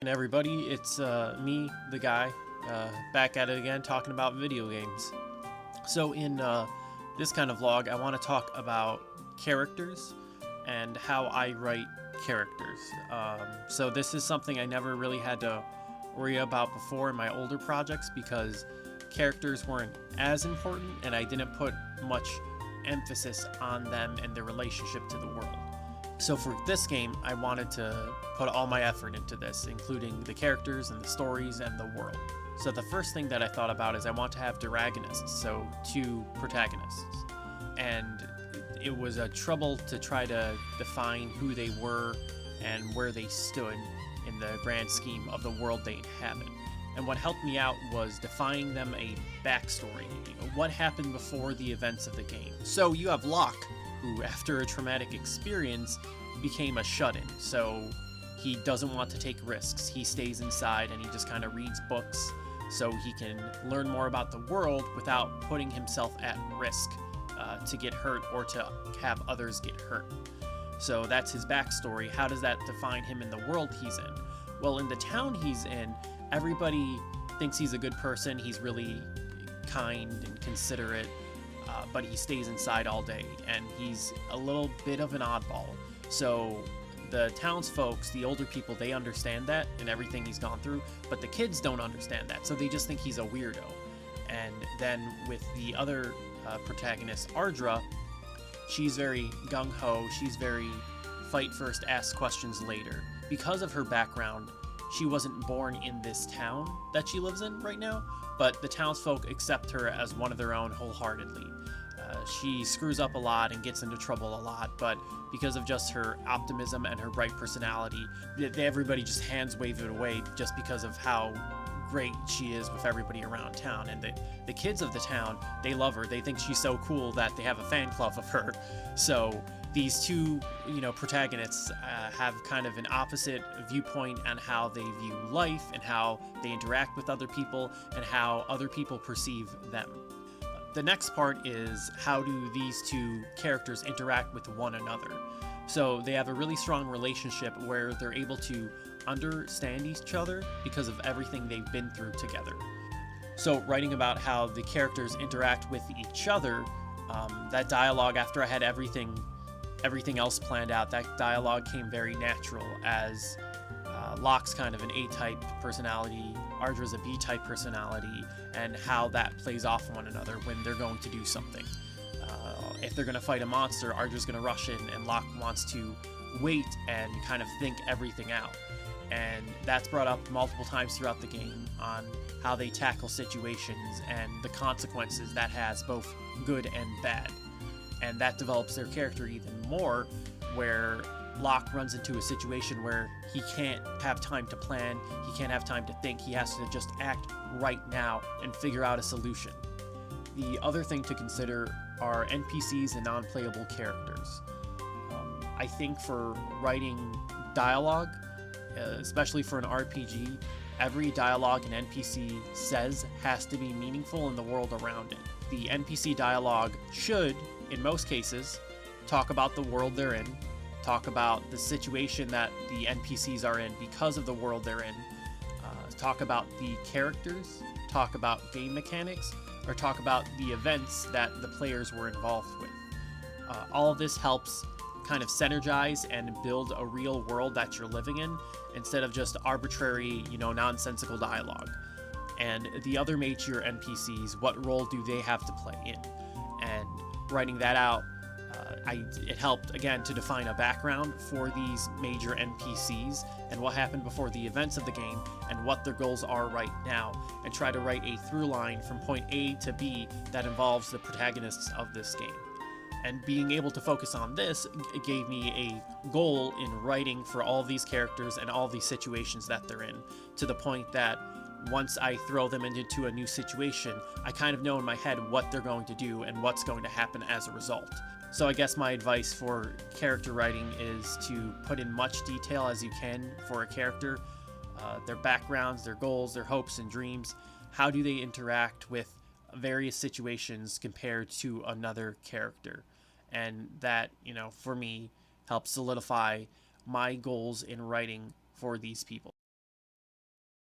everybody, it's me, the guy, back at it again, talking about video games. So in this kind of vlog, I want to talk about characters and how I write characters. So this is something I never really had to worry about before in my older projects because characters weren't as important and I didn't put much emphasis on them and their relationship to the world. So for this game, I wanted to put all my effort into this, including the characters and the stories and the world. So the first thing that I thought about is I want to have dragonists, so 2 protagonists. And it was a trouble to try to define who they were and where they stood in the grand scheme of the world they inhabit. And what helped me out was defining them a backstory, what happened before the events of the game. So you have Locke, who after a traumatic experience became a shut-in, so he doesn't want to take risks. He stays inside and he just kind of reads books so he can learn more about the world without putting himself at risk to get hurt or to have others get hurt. So that's his backstory. How does that define him in the world he's in? Well, in the town he's in, everybody thinks he's a good person. He's really kind and considerate, but he stays inside all day, and he's a little bit of an oddball. So the townsfolk, the older people, they understand that and everything he's gone through, but the kids don't understand that, so they just think he's a weirdo. And then with the other protagonist, Ardra, she's very gung-ho, she's very fight first, ask questions later. Because of her background, she wasn't born in this town that she lives in right now, but the townsfolk accept her as one of their own wholeheartedly. She screws up a lot and gets into trouble a lot, but because of just her optimism and her bright personality, everybody just hands wave it away just because of how great she is with everybody around town. And the kids of the town, they love her. They think she's so cool that they have a fan club of her. So these 2, protagonists have kind of an opposite viewpoint on how they view life and how they interact with other people and how other people perceive them. The next part is how do these 2 characters interact with one another. So they have a really strong relationship where they're able to understand each other because of everything they've been through together. So writing about how the characters interact with each other, that dialogue, after I had everything else planned out, that dialogue came very natural as Locke's kind of an A-type personality, Ardra's a B-type personality, and how that plays off one another when they're going to do something. If they're going to fight a monster, Ardra's going to rush in and Locke wants to wait and kind of think everything out. And that's brought up multiple times throughout the game on how they tackle situations and the consequences that has, both good and bad. And that develops their character even more, where Locke runs into a situation where he can't have time to plan, he can't have time to think, he has to just act right now and figure out a solution. The other thing to consider are NPCs and non-playable characters. I think for writing dialogue, especially for an RPG, every dialogue an NPC says has to be meaningful in the world around it. The NPC dialogue should, in most cases, talk about the world they're in, talk about the situation that the NPCs are in because of the world they're in, talk about the characters, talk about game mechanics, or talk about the events that the players were involved with. All of this helps kind of synergize and build a real world that you're living in instead of just arbitrary, nonsensical dialogue. And the other major NPCs, what role do they have to play in? And writing that out, it helped, again, to define a background for these major NPCs and what happened before the events of the game and what their goals are right now, and try to write a through line from point A to B that involves the protagonists of this game. And being able to focus on this gave me a goal in writing for all these characters and all these situations that they're in, to the point that once I throw them into a new situation, I kind of know in my head what they're going to do and what's going to happen as a result. So I guess my advice for character writing is to put in much detail as you can for a character, their backgrounds, their goals, their hopes and dreams. How do they interact with various situations compared to another character? And that, for me, helps solidify my goals in writing for these people.